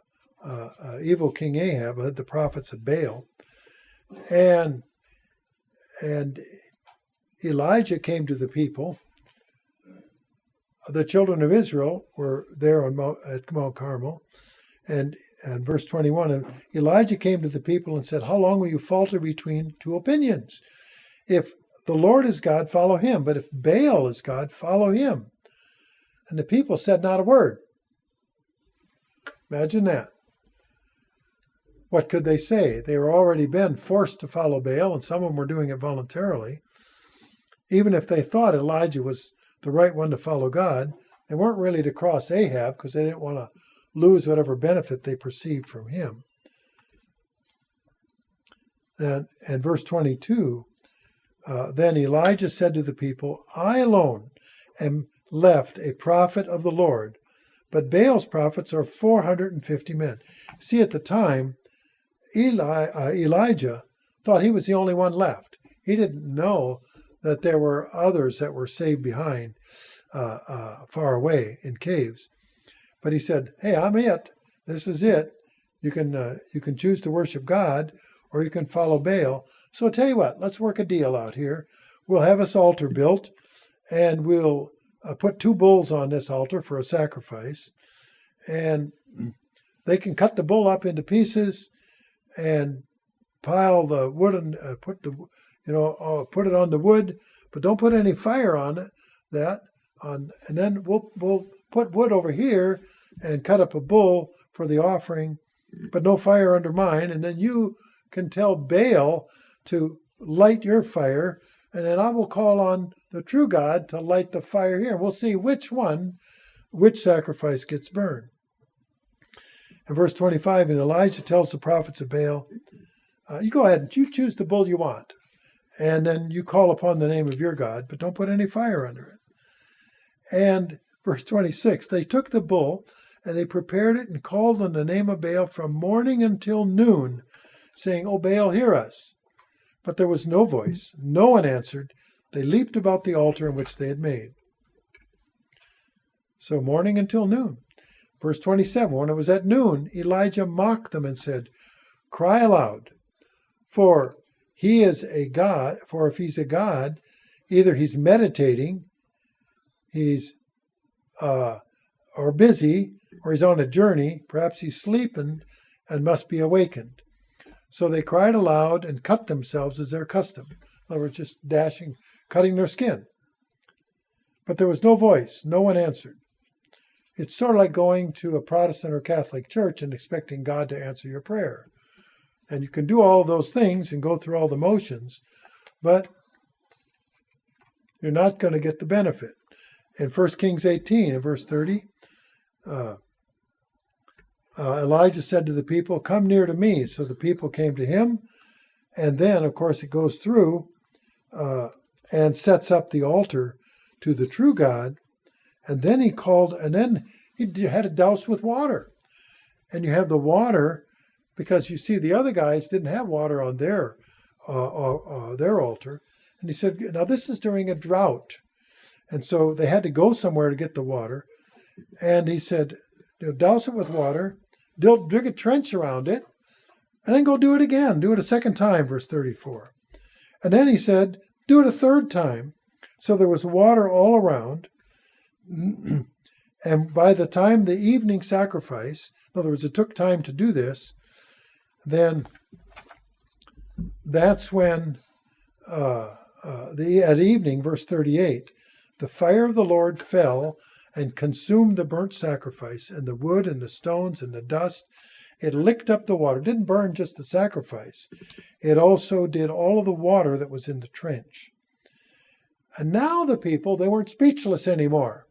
evil King Ahab, led the prophets of Baal. And Elijah came to the people. The children of Israel were there at Mount Carmel. And verse 21, Elijah came to the people and said, "How long will you falter between two opinions? If the Lord is God, follow him. But if Baal is God, follow him." And the people said not a word. Imagine that. What could they say? They were already been forced to follow Baal, and some of them were doing it voluntarily. Even if they thought Elijah was the right one to follow God, they weren't really to cross Ahab because they didn't want to lose whatever benefit they perceived from him. And verse 22, then Elijah said to the people, "I alone am left a prophet of the Lord, but Baal's prophets are 450 men." See, at the time, Elijah thought he was the only one left. He didn't know that there were others that were saved behind, far away in caves. But he said, "Hey, I'm it. This is it. You can choose to worship God, or you can follow Baal. So I'll tell you what, let's work a deal out here. We'll have this altar built, and we'll put 2 bulls on this altar for a sacrifice. And they can cut the bull up into pieces and pile the wood and put it on the wood, but don't put any fire on it. And then we'll put wood over here and cut up a bull for the offering, but no fire under mine. And then you can tell Baal to light your fire, and then I will call on the true God to light the fire here. And we'll see which sacrifice gets burned." In verse 25, and Elijah tells the prophets of Baal, "You go ahead and you choose the bull you want, and then you call upon the name of your God, but don't put any fire under it." And verse 26, they took the bull, and they prepared it and called on the name of Baal from morning until noon, saying, "O Baal, hear us." But there was no voice. No one answered. They leaped about the altar in which they had made. So morning until noon. Verse 27, when it was at noon, Elijah mocked them and said, "Cry aloud, for he is a god. For if he's a god, either he's meditating, he's or busy, or he's on a journey. Perhaps he's sleeping and must be awakened." So they cried aloud and cut themselves as their custom. In other words, just cutting their skin. But there was no voice. No one answered. It's sort of like going to a Protestant or Catholic church and expecting God to answer your prayer. And you can do all of those things and go through all the motions, but you're not going to get the benefit. In 1 Kings 18, in verse 30, Elijah said to the people, "Come near to me." So the people came to him. And then, of course, it goes through and sets up the altar to the true God. And then he had it doused with water. And you have the water, because you see the other guys didn't have water on their altar. And he said, now this is during a drought. And so they had to go somewhere to get the water. And he said, douse it with water, dig a trench around it, and then go do it again. Do it a second time, verse 34. And then he said, do it a third time. So there was water all around. And by the time the evening sacrifice, in other words, it took time to do this, then that's when, at evening, verse 38, the fire of the Lord fell and consumed the burnt sacrifice, and the wood and the stones and the dust. It licked up the water. It didn't burn just the sacrifice. It also did all of the water that was in the trench. And now the people, they weren't speechless anymore.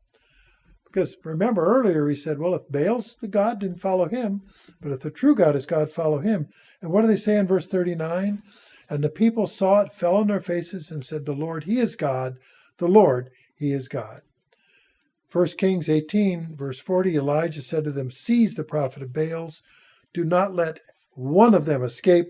Because remember earlier he said, well, if Baal's the God, then follow him. But if the true God is God, follow him. And what do they say in verse 39? And the people saw it, fell on their faces, and said, the Lord, he is God. The Lord, he is God. 1 Kings 18, verse 40, Elijah said to them, seize the prophet of Baal's. Do not let one of them escape.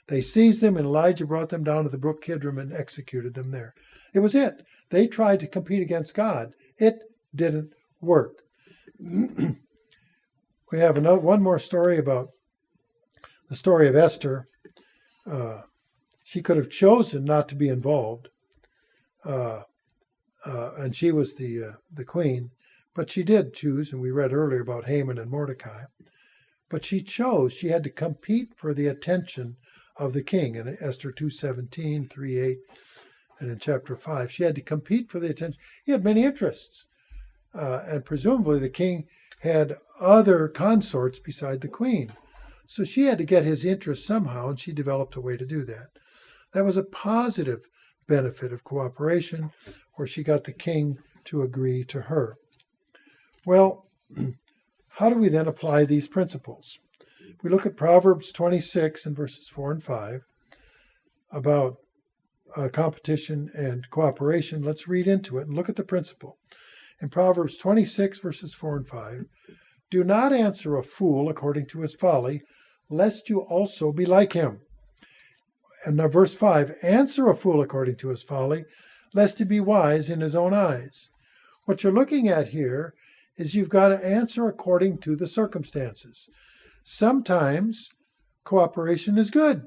They seized them, and Elijah brought them down to the brook Kidron and executed them there. It was it. They tried to compete against God. It didn't work. We have one more story about the story of Esther. She could have chosen not to be involved, and she was the queen, but she did choose, and we read earlier about Haman and Mordecai. But she chose. She had to compete for the attention of the king in Esther 2:17, 3:8, and in chapter 5. She had to compete for the attention. He had many interests. And presumably the king had other consorts beside the queen. So she had to get his interest somehow, and she developed a way to do that. That was a positive benefit of cooperation, where she got the king to agree to her. Well, how do we then apply these principles? We look at Proverbs 26 and verses 4 and 5 about competition and cooperation. Let's read into it and look at the principle. In Proverbs 26, verses 4 and 5, do not answer a fool according to his folly, lest you also be like him. And now verse 5, answer a fool according to his folly, lest he be wise in his own eyes. What you're looking at here is you've got to answer according to the circumstances. Sometimes cooperation is good.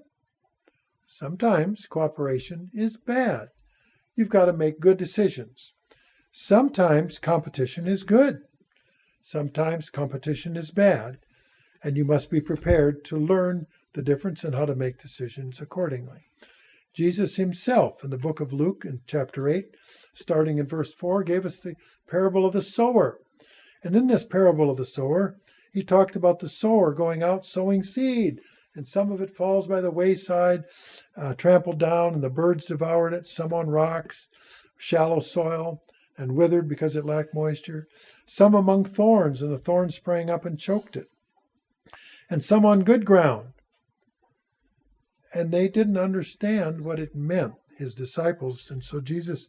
Sometimes cooperation is bad. You've got to make good decisions. Sometimes competition is good. Sometimes competition is bad. And you must be prepared to learn the difference and how to make decisions accordingly. Jesus himself, in the book of Luke, in chapter 8, starting in verse 4, gave us the parable of the sower. And in this parable of the sower, he talked about the sower going out sowing seed. And some of it falls by the wayside, trampled down, and the birds devoured it, some on rocks, shallow soil, and withered because it lacked moisture. Some among thorns, and the thorns sprang up and choked it. And some on good ground. And they didn't understand what it meant, his disciples. And so Jesus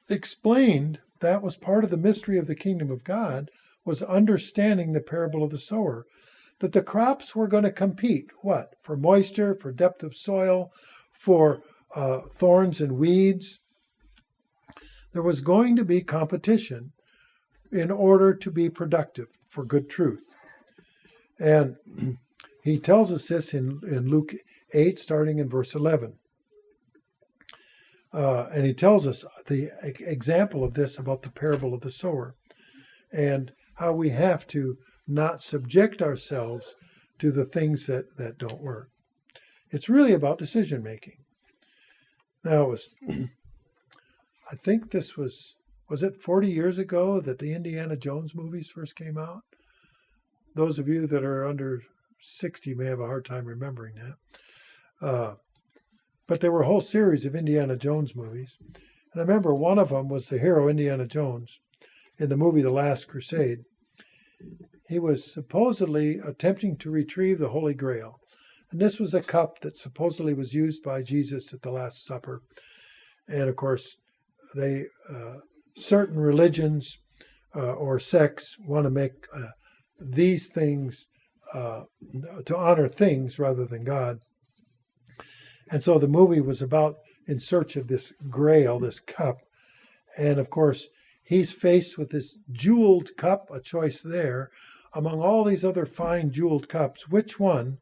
explained that was part of the mystery of the kingdom of God, was understanding the parable of the sower, that the crops were going to compete. What? For moisture, for depth of soil, for thorns and weeds. There was going to be competition in order to be productive for good truth. And he tells us this in Luke 8, starting in verse 11. And he tells us the example of this about the parable of the sower and how we have to not subject ourselves to the things that don't work. It's really about decision making. Now, it was, I think this was it 40 years ago that the Indiana Jones movies first came out? Those of you that are under 60 may have a hard time remembering that. But there were a whole series of Indiana Jones movies. And I remember one of them was the hero, Indiana Jones, in the movie The Last Crusade. He was supposedly attempting to retrieve the Holy Grail. And this was a cup that supposedly was used by Jesus at the Last Supper. And of course, they certain religions or sects want to make these things to honor things rather than God. And so the movie was about in search of this grail, this cup. And of course, he's faced with this jeweled cup, a choice there, among all these other fine jeweled cups. Which one,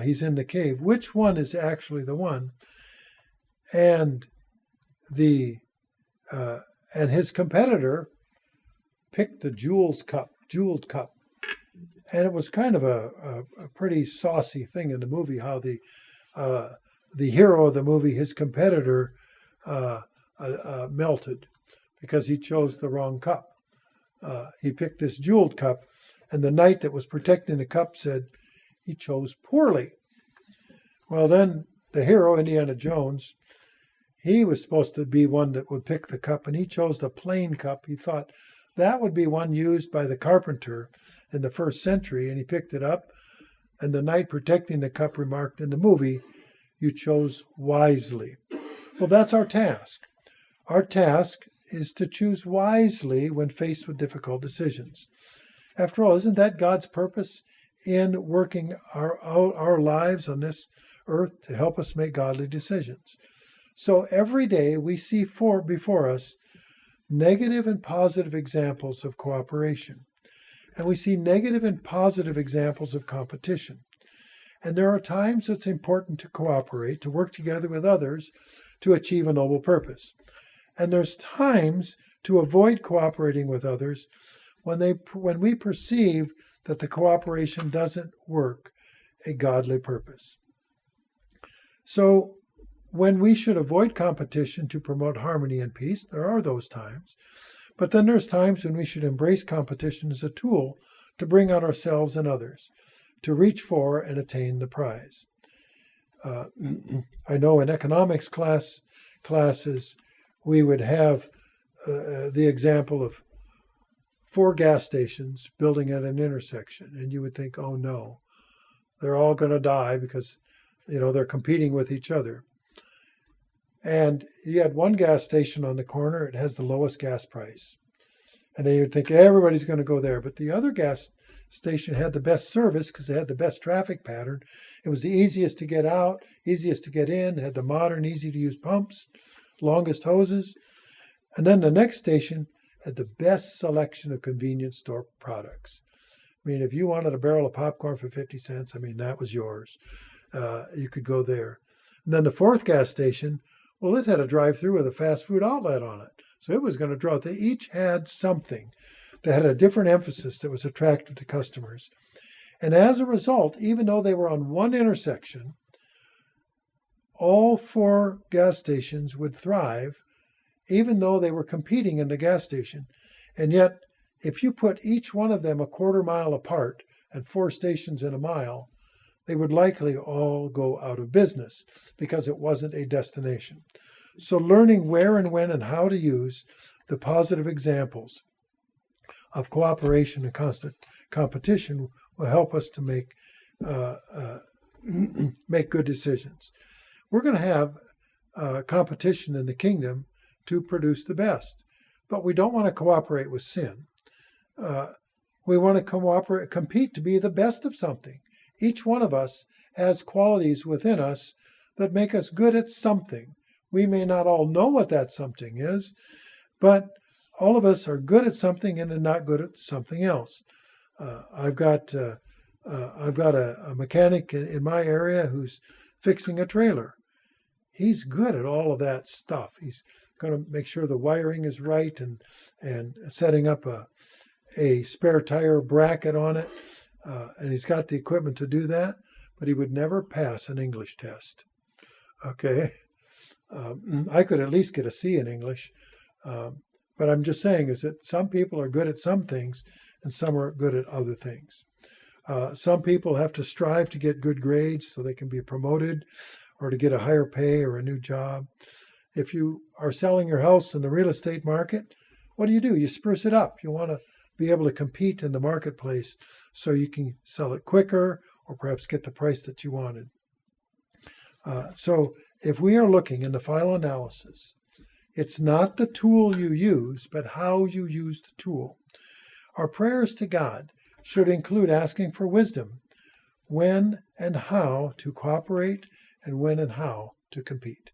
he's in the cave, which one is actually the one? And and his competitor picked the jeweled cup. And it was kind of a pretty saucy thing in the movie, how the hero of the movie, his competitor, melted because he chose the wrong cup. He picked this jeweled cup, and the knight that was protecting the cup said he chose poorly. Well, then the hero, Indiana Jones, He was supposed to be one that would pick the cup, and he chose the plain cup. He thought that would be one used by the carpenter in the first century, and he picked it up. And the knight protecting the cup remarked in the movie, "You chose wisely." Well, that's our task. Our task is to choose wisely when faced with difficult decisions. After all, isn't that God's purpose in working our lives on this earth to help us make godly decisions? So every day we see before us negative and positive examples of cooperation. And we see negative and positive examples of competition. And there are times it's important to cooperate, to work together with others to achieve a noble purpose. And there's times to avoid cooperating with others when we perceive that the cooperation doesn't work a godly purpose. So when we should avoid competition to promote harmony and peace, there are those times. But then there's times when we should embrace competition as a tool to bring out ourselves and others, to reach for and attain the prize. I know in economics classes, we would have the example of 4 gas stations building at an intersection. And you would think, oh no, they're all going to die because, they're competing with each other. And you had one gas station on the corner, it has the lowest gas price. And then you'd think everybody's going to go there. But the other gas station had the best service because it had the best traffic pattern. It was the easiest to get out, easiest to get in, had the modern, easy-to-use pumps, longest hoses. And then the next station had the best selection of convenience store products. I mean, if you wanted a barrel of popcorn for 50 cents, that was yours. You could go there. And then the 4th gas station, well, it had a drive-through with a fast food outlet on it. So it was going to draw. They each had something that had a different emphasis that was attractive to customers. And as a result, even though they were on one intersection, all 4 gas stations would thrive, even though they were competing in the gas station. And yet, if you put each one of them a quarter mile apart and 4 stations in a mile, they would likely all go out of business because it wasn't a destination. So learning where and when and how to use the positive examples of cooperation and constant competition will help us to make good decisions. We're going to have competition in the kingdom to produce the best, but we don't want to cooperate with sin. We want to compete to be the best of something. Each one of us has qualities within us that make us good at something. We may not all know what that something is, but all of us are good at something and are not good at something else. I've got a mechanic in my area who's fixing a trailer. He's good at all of that stuff. He's going to make sure the wiring is right and setting up a spare tire bracket on it. And he's got the equipment to do that, but he would never pass an English test. Okay. I could at least get a C in English. But I'm just saying is that some people are good at some things and some are good at other things. Some people have to strive to get good grades so they can be promoted or to get a higher pay or a new job. If you are selling your house in the real estate market, what do? You spruce it up. You want to be able to compete in the marketplace so you can sell it quicker or perhaps get the price that you wanted. So if we are looking in the final analysis, it's not the tool you use, but how you use the tool. Our prayers to God should include asking for wisdom when and how to cooperate and when and how to compete.